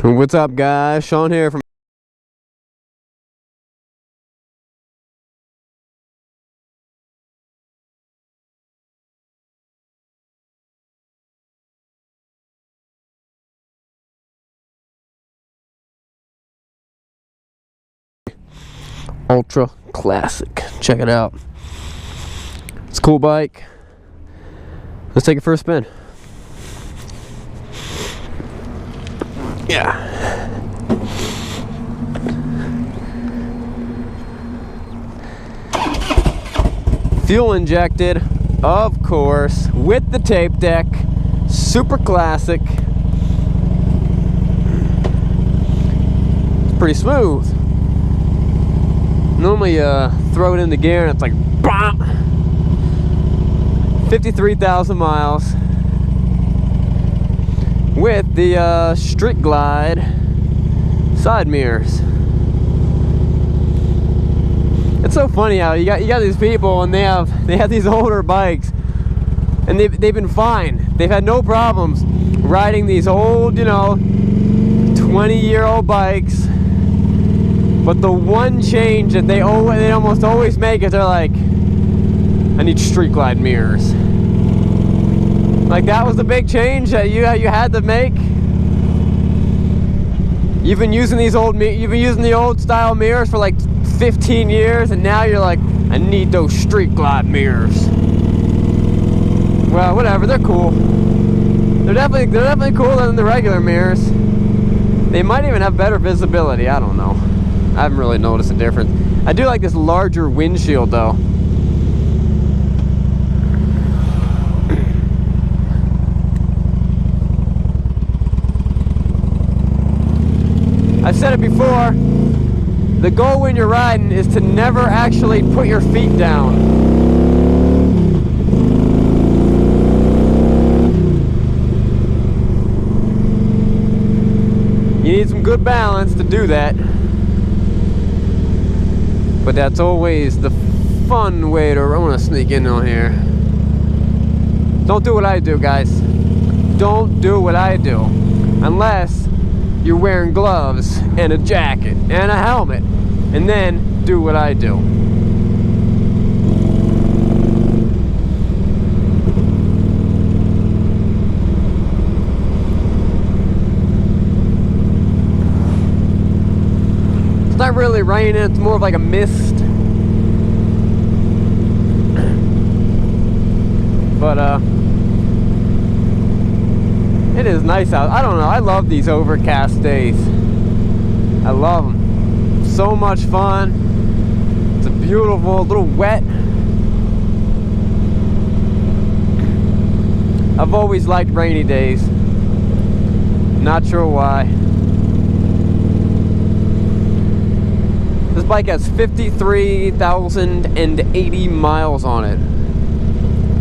What's up, guys? Sean here from Ultra Classic. Check it out. It's a cool bike. Let's take it for a spin. Yeah. Fuel injected, of course, with the tape deck. Super classic. It's pretty smooth. Normally throw it into gear and it's like BAM! 53,000 miles with the Street Glide side mirrors. It's so funny how you got these people and they have these older bikes and they've been fine. They've had no problems riding these old, 20-year-old bikes. But the one change that they almost always make is they're like, I need Street Glide mirrors. Like, that was the big change that you had to make. You've been using the old style mirrors for like 15 years, and now you're like, I need those Street Glide mirrors. Well, whatever, they're cool. They're definitely cooler than the regular mirrors. They might even have better visibility. I don't know. I haven't really noticed a difference. I do like this larger windshield though. I've said it before, the goal when you're riding is to never actually put your feet down. You need some good balance to do that. But that's always the fun way to... I want to sneak in on here. Don't do what I do, guys. Don't do what I do. Unless you're wearing gloves and a jacket and a helmet. And then do what I do. It's not really raining, it's more of like a mist. But it is nice out. I don't know, I love these overcast days. I love them. So much fun. It's a beautiful, a little wet. I've always liked rainy days. Not sure why. This bike has 53,080 miles on it.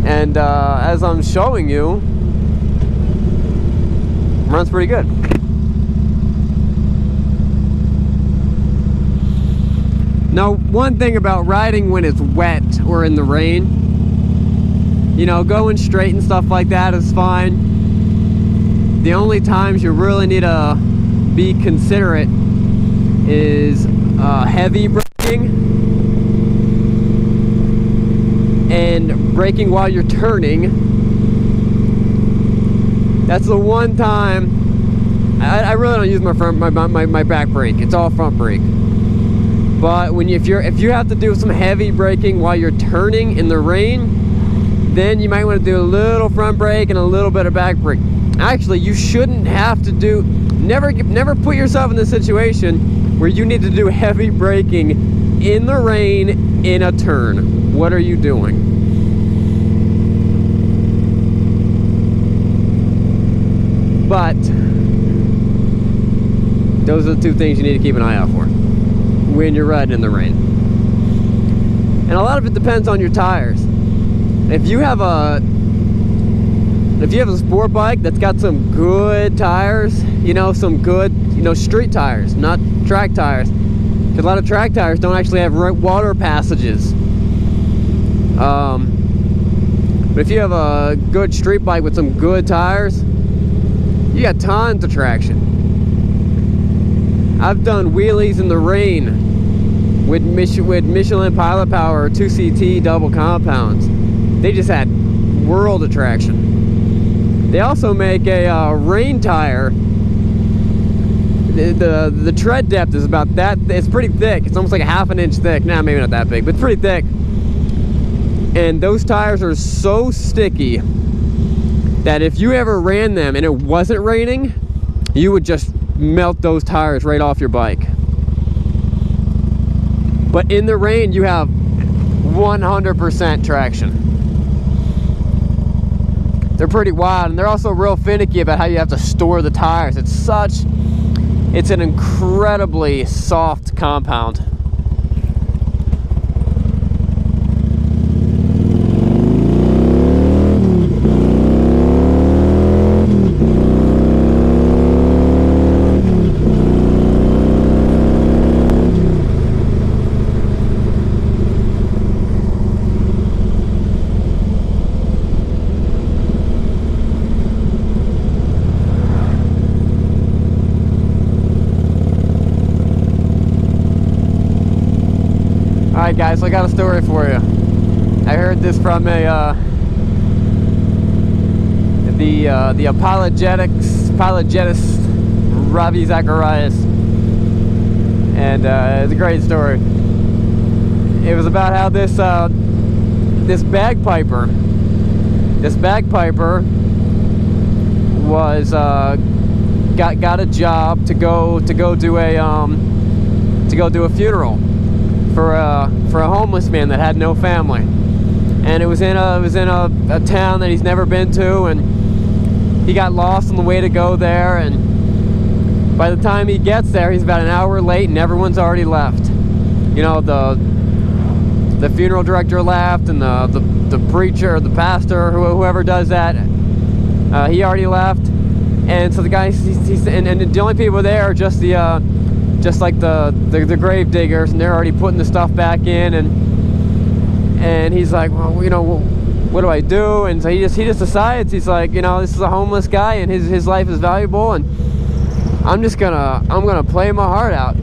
And as I'm showing you, runs pretty good. Now, one thing about riding when it's wet or in the rain, going straight and stuff like that is fine. The only times you really need to be considerate is heavy braking and braking while you're turning. That's the one time I really don't use my back brake. It's all front brake. But if you have to do some heavy braking while you're turning in the rain, then you might want to do a little front brake and a little bit of back brake. Actually, you shouldn't have to do. Never put yourself in this situation where you need to do heavy braking in the rain in a turn. What are you doing? But those are the two things you need to keep an eye out for when you're riding in the rain. And a lot of it depends on your tires. If you have a sport bike that's got some good tires, some good, street tires, not track tires, because a lot of track tires don't actually have water passages. But if you have a good street bike with some good tires, you got tons of traction. I've done wheelies in the rain with Michelin Pilot Power 2CT double compounds. They just had world attraction. They also make a rain tire. The tread depth is about that. It's pretty thick. It's almost like a ½ an inch thick. Nah, maybe not that big, but it's pretty thick. And those tires are so sticky that if you ever ran them and it wasn't raining, you would just melt those tires right off your bike. But in the rain, you have 100% traction. They're pretty wild, and they're also real finicky about how you have to store the tires. It's an incredibly soft compound. Alright guys, so I got a story for you. I heard this from the apologetics Ravi Zacharias, and it's a great story. It was about how this bagpiper was got a job to go do a funeral for a homeless man that had no family, and it was in a town that he's never been to, and he got lost on the way to go there, and by the time he gets there, he's about an hour late, and everyone's already left. You know, the funeral director left, and the preacher, the pastor, whoever does that, he already left, and so the guy, and the only people there are just like the grave diggers, and they're already putting the stuff back in, and he's like, well, you know, what do I do? And so he just decides, he's like, you know, this is a homeless guy, and his life is valuable, and I'm gonna play my heart out.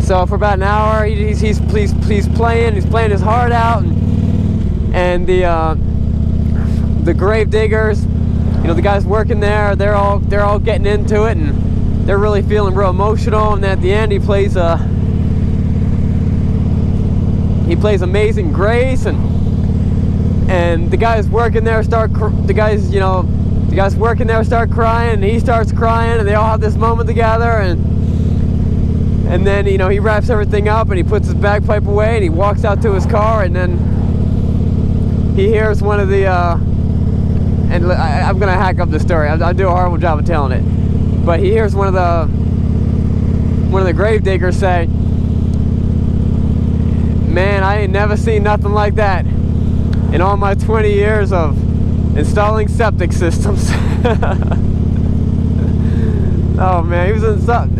So for about an hour, he's playing his heart out, and the grave diggers, you know, the guys working there, they're all getting into it, and they're really feeling real emotional. And at the end, he plays Amazing Grace, and the guys working there start crying, and he starts crying, and they all have this moment together, and then, you know, he wraps everything up, and he puts his bagpipe away, and he walks out to his car, and then he hears one of the and I'm gonna hack up the story. I'll do a horrible job of telling it. But he hears one of the grave diggers say, "Man, I ain't never seen nothing like that in all my 20 years of installing septic systems." Oh man, he was in listen,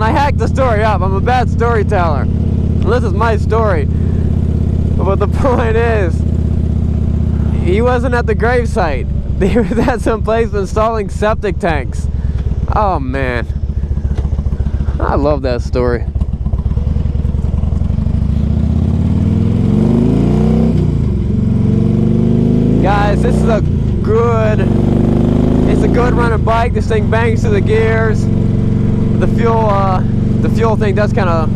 I hacked the story up. I'm a bad storyteller. This is my story. But the point is, he wasn't at the gravesite. He was at some place installing septic tanks. Oh man, I love that story. Guys, this is a good running bike. This thing bangs through the gears. The fuel thing does kind of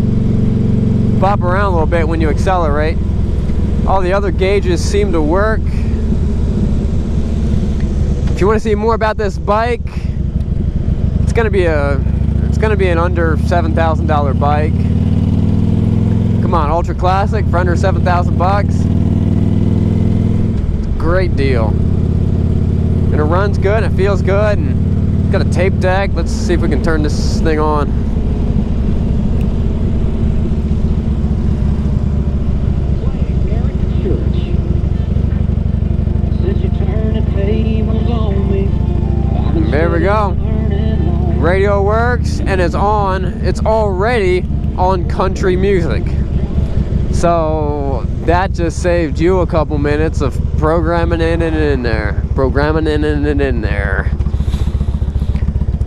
bop around a little bit when you accelerate. All the other gauges seem to work. If you want to see more about this bike, it's gonna be an under $7,000 bike. Come on, ultra classic for under 7,000 bucks. It's a great deal, and it runs good, and it feels good, and it's got a tape deck. Let's see if we can turn this thing on. There we go. Radio works, and it's already on country music. So that just saved you a couple minutes of programming in there.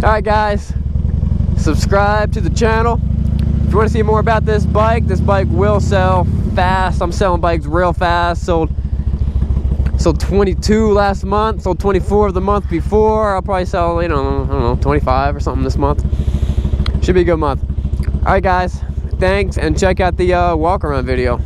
Alright guys, subscribe to the channel. If you want to see more about this bike will sell fast. I'm selling bikes real fast. Sold 22 last month, sold 24 the month before. I'll probably sell, you know, I don't know, 25 or something this month. Should be a good month. All right, guys, thanks, and check out the walk around video.